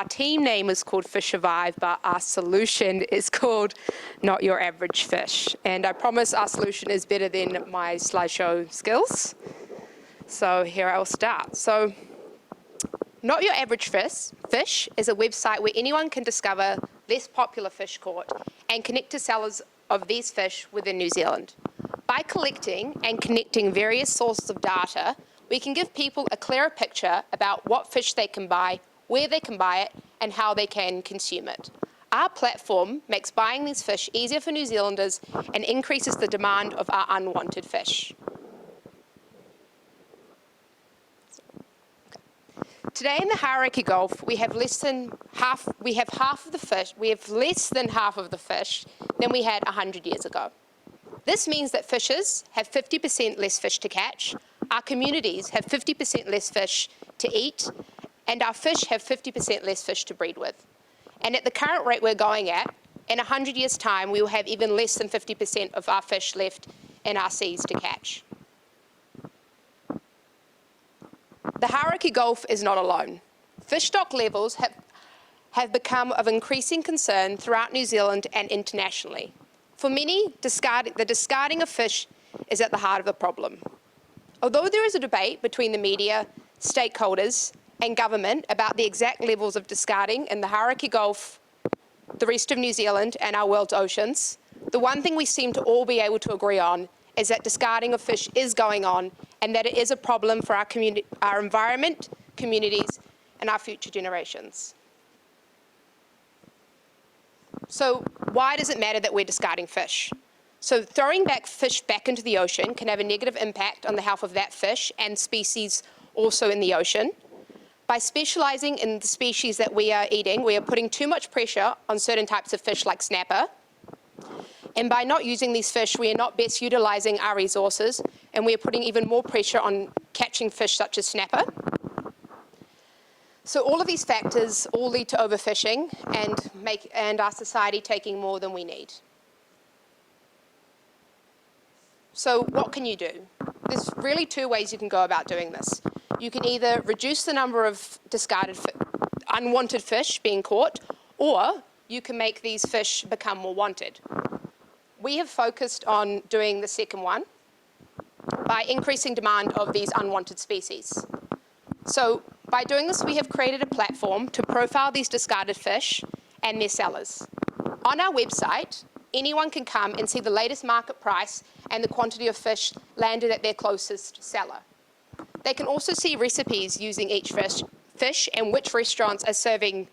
Our team name is called Fishervive, but our solution is called Not Your Average Fish. And I promise our solution is better than my slideshow skills. So here I'll start. So Not Your Average Fish is a website where anyone can discover less popular fish caught and connect to sellers of these fish within New Zealand. By collecting and connecting various sources of data, we can give people a clearer picture about what fish they can buy, where they can buy it, and how they can consume it. Our platform makes buying these fish easier for New Zealanders and increases the demand of our unwanted fish. Today in the Hauraki Gulf, we have less than half of the fish than we had 100 years ago. This means that fishers have 50% less fish to catch, our communities have 50% less fish to eat, and our fish have 50% less fish to breed with. And at the current rate we're going at, in 100 years' time, we will have even less than 50% of our fish left in our seas to catch. The Hauraki Gulf is not alone. Fish stock levels have become of increasing concern throughout New Zealand and internationally. For many, the discarding of fish is at the heart of the problem. Although there is a debate between the media, stakeholders, and government about the exact levels of discarding in the Hauraki Gulf, the rest of New Zealand, and our world's oceans, the one thing we seem to all be able to agree on is that discarding of fish is going on and that it is a problem for our environment, communities, and our future generations. So why does it matter that we're discarding fish? So throwing fish back into the ocean can have a negative impact on the health of that fish and species also in the ocean. By specialising in the species that we are eating, we are putting too much pressure on certain types of fish like snapper. And by not using these fish, we are not best utilising our resources, and we are putting even more pressure on catching fish such as snapper. So all of these factors all lead to overfishing and our society taking more than we need. So what can you do? There's really two ways you can go about doing this. You can either reduce the number of unwanted fish being caught, or you can make these fish become more wanted. We have focused on doing the second one by increasing demand of these unwanted species. So by doing this, we have created a platform to profile these discarded fish and their sellers. On our website, anyone can come and see the latest market price and the quantity of fish landed at their closest seller. They can also see recipes using each fish and which restaurants are serving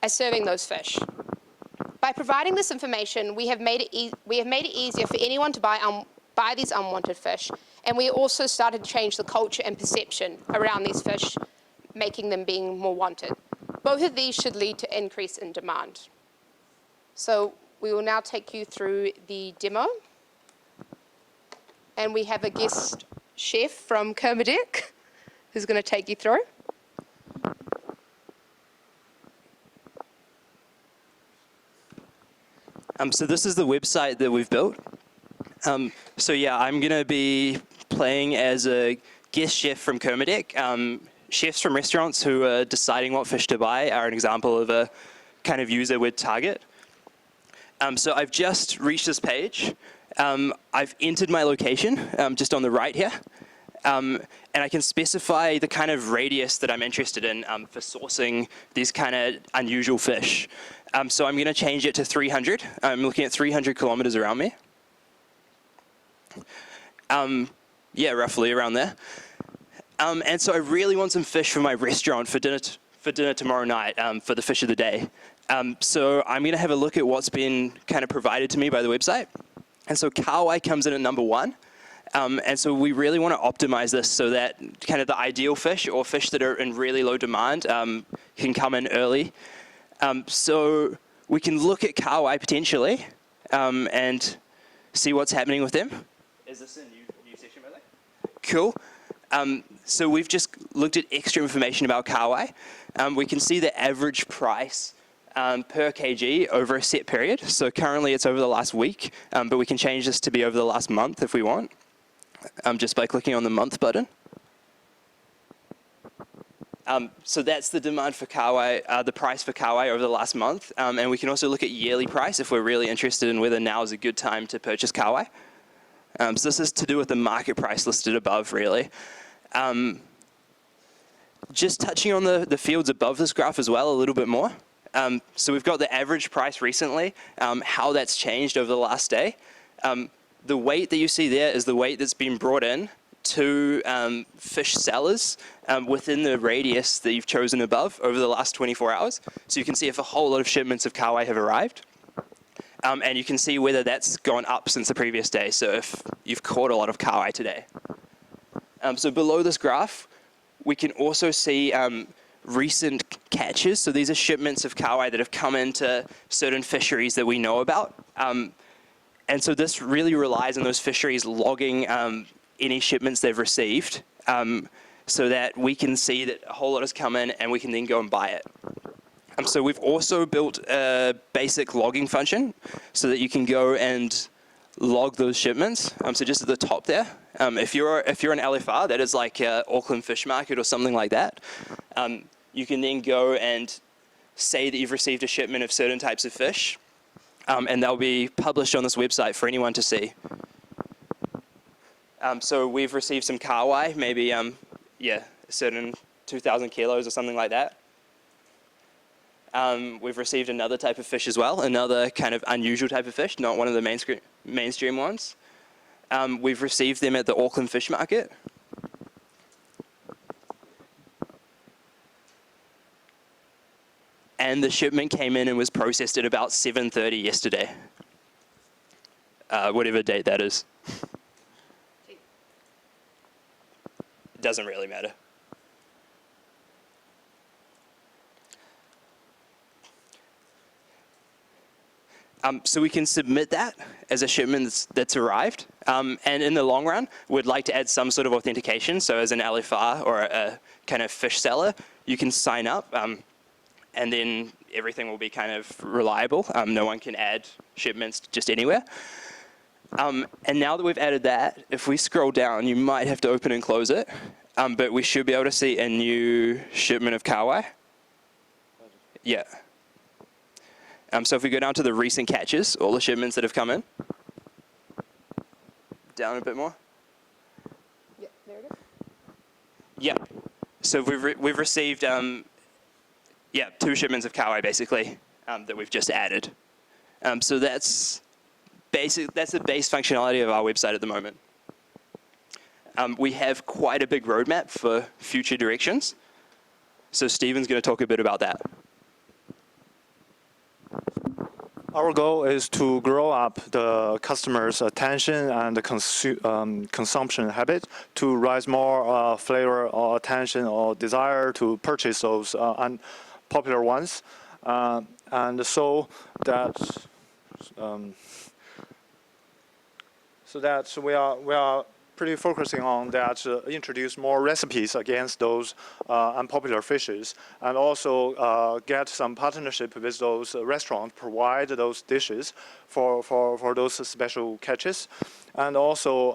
those fish. By providing this information, we have made it easier for anyone to buy these unwanted fish, and we also started to change the culture and perception around these fish, making them being more wanted. Both of these should lead to increase in demand. So we will now take you through the demo. And we have a guest chef from Kermadec who's going to take you through. So this is the website that we've built. So yeah, I'm going to be playing as a guest chef from Kermadec. Chefs from restaurants who are deciding what fish to buy are an example of a kind of user we'd target. So I've just reached this page. I've entered my location just on the right here. And I can specify the kind of radius that I'm interested in for sourcing these kind of unusual fish. So I'm going to change it to 300. I'm looking at 300 kilometers around me. Yeah, roughly around there. And so I really want some fish for my restaurant for dinner tomorrow night, for the fish of the day. So I'm going to have a look at what's been kind of provided to me by the website. And so kahawai comes in at number 1. And so we really want to optimize this so that kind of the ideal fish or fish that are in really low demand can come in early. So we can look at kahawai potentially and see what's happening with them. Is this a new session, by the way? Cool. So we've just looked at extra information about kahawai. We can see the average price per kg over a set period. So currently it's over the last week, but we can change this to be over the last month if we want, just by clicking on the month button. So that's the demand for kawai, the price for kawai over the last month. And we can also look at yearly price if we're really interested in whether now is a good time to purchase kawai. So this is to do with the market price listed above, really. Just touching on the fields above this graph as well a little bit more. So we've got the average price recently, how that's changed over the last day. The weight that you see there is the weight that's been brought in to fish sellers within the radius that you've chosen above over the last 24 hours. So you can see if a whole lot of shipments of kawai have arrived. And you can see whether that's gone up since the previous day. So if you've caught a lot of kawai today. So below this graph, we can also see recent catches. So these are shipments of kawai that have come into certain fisheries that we know about. And so this really relies on those fisheries logging any shipments they've received so that we can see that a whole lot has come in and we can then go and buy it. So we've also built a basic logging function so that you can go and log those shipments. So just at the top there, if you're an LFR, that is like Auckland Fish Market or something like that, you can then go and say that you've received a shipment of certain types of fish, and they'll be published on this website for anyone to see. So we've received some kawai, maybe a certain 2,000 kilos or something like that. We've received another type of fish as well, another kind of unusual type of fish, not one of the mainstream ones. We've received them at the Auckland Fish Market. And the shipment came in and was processed at about 7:30 yesterday, whatever date that is. Doesn't really matter. So we can submit that as a shipment that's arrived. And in the long run, we'd like to add some sort of authentication. So as an LFR or a kind of fish seller, you can sign up and then everything will be kind of reliable. No one can add shipments just anywhere. And now that we've added that, if we scroll down, you might have to open and close it. But we should be able to see a new shipment of kawai. Yeah. So if we go down to the recent catches, all the shipments that have come in. Down a bit more. Yeah, there it is. Yeah. So we've received 2 shipments of kawai basically that we've just added. So that's the base functionality of our website at the moment. We have quite a big roadmap for future directions. So Stephen's going to talk a bit about that. Our goal is to grow up the customer's attention and the consumption habit to raise more flavor or attention or desire to purchase those unpopular ones, and so that we are pretty focusing on that, introduce more recipes against those unpopular fishes, and also get some partnership with those restaurants, provide those dishes for those special catches, and also